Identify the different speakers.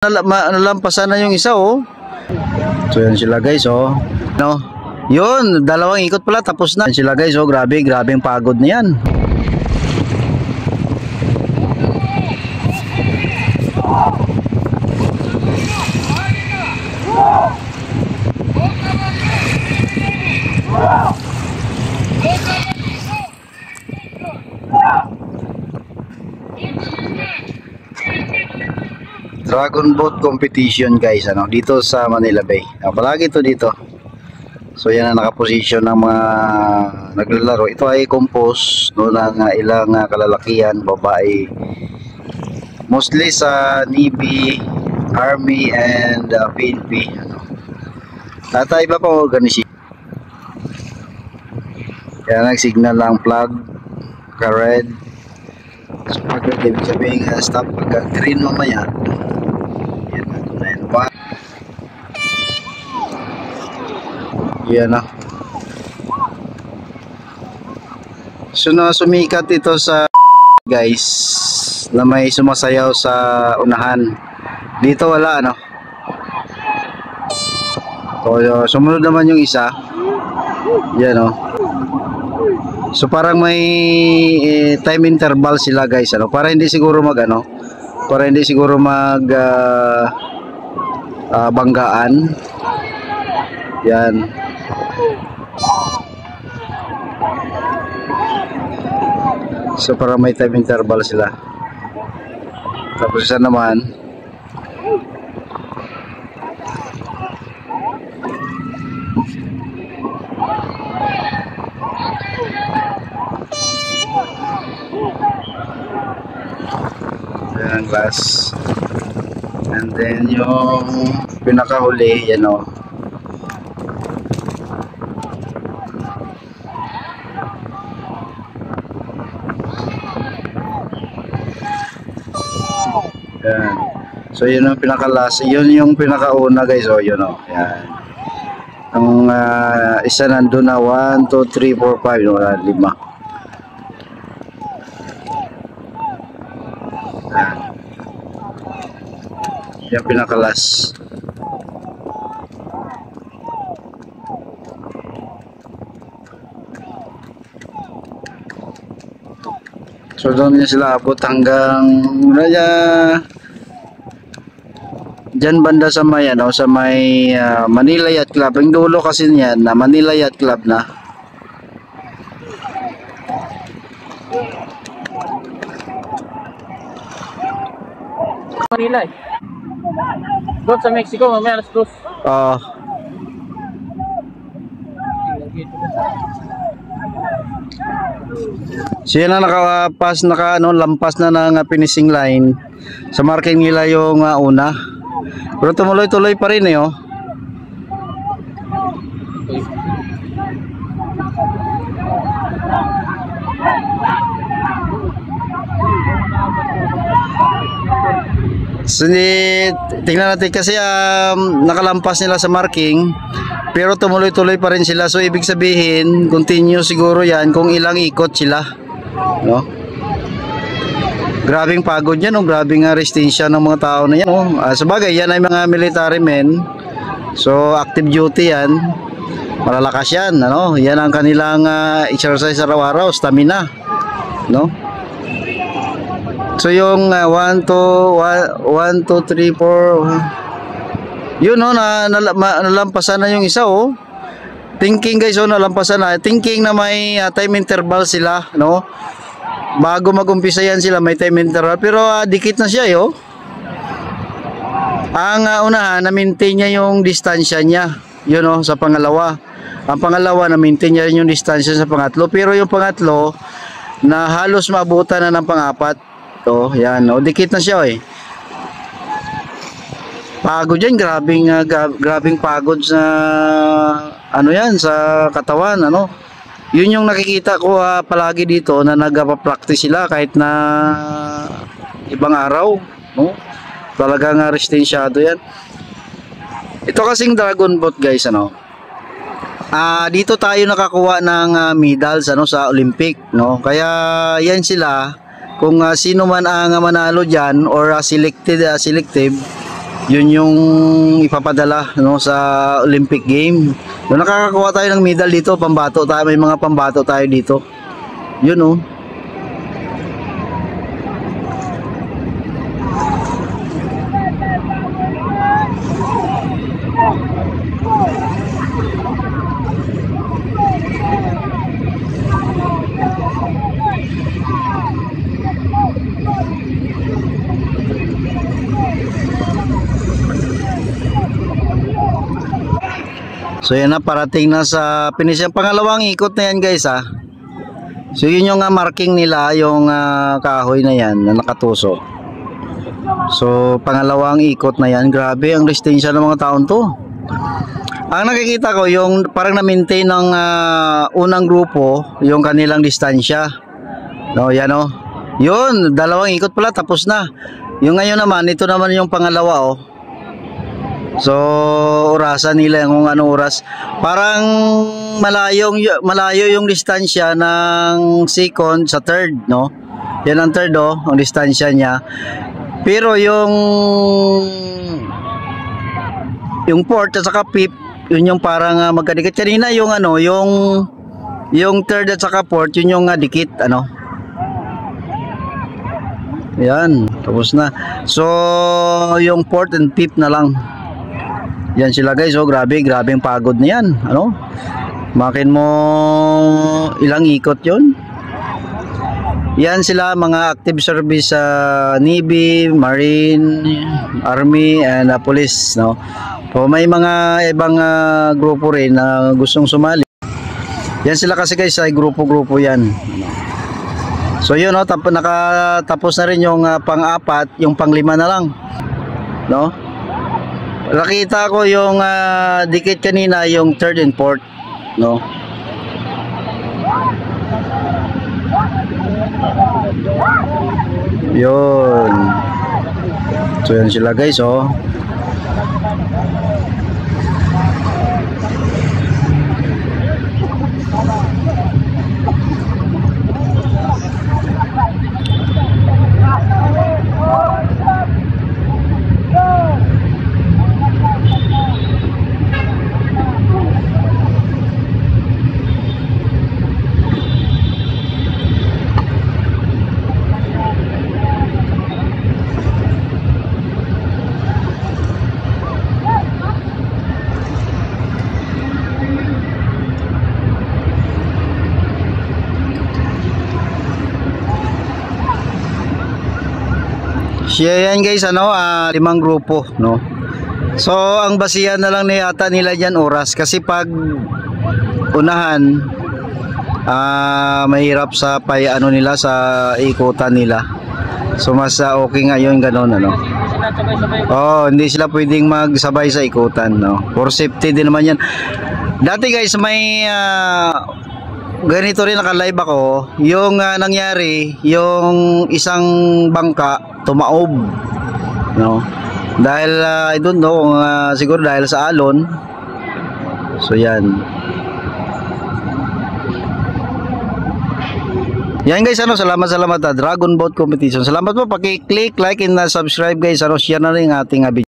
Speaker 1: Nalampasan na yung isa, oh. So yan sila guys, oh. No. Yun, dalawang ikot pala tapos na. Yan sila guys, oh. Grabeng pagod niyan. Dragon boat competition guys, ano, dito sa Manila Bay. Palagi ito dito. So yan ang nakaposisyon ng mga naglalaro. Ito ay compose no, ng ilang kalalakihan, babae. Mostly sa Navy, Army, and PNP. Ano. At iba pa organisasyon. Kaya nag-signal lang flag, ka-red. So pag-red, ibig sabihin stop, pagka-green mamaya. Yan na. So na sumikat ito sa guys na may sumasayaw sa unahan. Dito wala, ano. So sumunod naman yung isa. Yan, oh. So parang may time interval sila guys, ano, para hindi siguro mag banggaan. Yan. So para may time interval sila. Tapos isa naman yan, last. And then yung pinakahuli, yan, o. Yan. So yun ang pinaka-last, yun yung pinakauna guys, oh, yun, oh. Yan. Ang isa nandun na 1, 2, 3, 4, 5, no, 5. Yung pinakalas. So doon niya sila abot hanggang dyan banda sa may, ano, sa may Manila Yacht Club. Ang dulo kasi niyan na Manila Yacht Club na.
Speaker 2: Manila, doon sa Mexico, mamaya alas 2.
Speaker 1: Siya na lampas na ng finishing line. Sa marking nila yung una. Pero tumuloy-tuloy pa rin, eh, oh. So, tingnan natin kasi nakalampas nila sa marking pero tumuloy-tuloy pa rin sila. So ibig sabihin continue siguro yan kung ilang ikot sila, no? Grabing pagod yan, no? Grabing resistensya ng mga tao na yan, no? Sabagay yan ay mga military men, so active duty yan, malalakas yan, ano? Yan ang kanilang exercise araw-araw, stamina, no? So yung 1, 2, 3, 4, yun, no, nalampasan na yung isa, oh. Thinking guys, oh, nalampasan na. Thinking na may time interval sila, no. Bago mag-umpisa yan sila may time interval, pero dikit na siya, oh. Ang unahan, na-maintain niya yung distansya niya, yun, oh, sa pangalawa. Ang pangalawa, na-maintain niya yung distansya sa pangatlo, pero yung pangatlo na halos maabutan na ng pangapat. So, yan, oh, dikit na siya, eh. Pagod yan, grabing pagod sa ano yan, sa katawan, ano. Yun yung nakikita ko palagi dito na nagpa-practice sila kahit na ibang araw, no. Talagang resistensyado yan. Ito kasing dragon boat guys, ano. Dito tayo nakakuha ng medals, ano, sa Olympic, no. Kaya yan sila. Kung sino man ang manalo dyan or selective, yun yung ipapadala, no, sa Olympic game. So, nakakakuha tayo ng medal dito, pambato tayo, may mga pambato tayo dito. Yun, oh. So yan na, parating na sa finish yung pangalawang ikot na yan guys ha. So yun yung marking nila, yung kahoy na yan na nakatusok. So pangalawang ikot na yan, grabe ang distansya ng mga taon to. Ang nakikita ko yung parang na-maintain ng unang grupo yung kanilang distansya. No, yan oh. Yun, dalawang ikot pala tapos na. Yung ngayon naman, ito naman yung pangalawa oh. So orasan nila kung anong oras. Parang malayo yung distansya ng second sa third, no? Yan ang third oh, ang distansya niya. Pero yung fourth at saka fifth, yun yung parang magkadikit. Kanina yung yung third at saka fourth, yun yung dikit, ano? Yan, tapos na. So yung fourth and fifth na lang. Yan sila guys, oh, grabeng pagod na yan, ano? Makin mo ilang ikot yun. Yan sila mga active service sa Navy, Marine, Army, and Police, no? So may mga ibang grupo rin na gustong sumali. Yan sila kasi guys, ay grupo-grupo yan. So yun, no, nakatapos na rin yung pang-apat, yung pang-lima na lang, no? Nakita ko yung dikit kanina, yung third and fourth, no? Yun. So yan sila guys, oh. Siya yan guys, ano, 5 grupo, no? So ang basihan na lang ata nila dyan oras, kasi pag unahan mahirap sa nila sa ikutan nila. So mas okay nga yun, ganun, ano? Oh, hindi sila pwedeng magsabay sa ikutan, no? For safety din naman yan. Dati guys, may ganito rin naka-live ako, yung nangyari, yung isang bangka tumaob, no? Dahil I don't know, siguro dahil sa alon. So yan. Yan guys, ano, salamat Dragon Boat Competition. Salamat po, paki-click, like and subscribe guys, ano, share na rin ang ating video.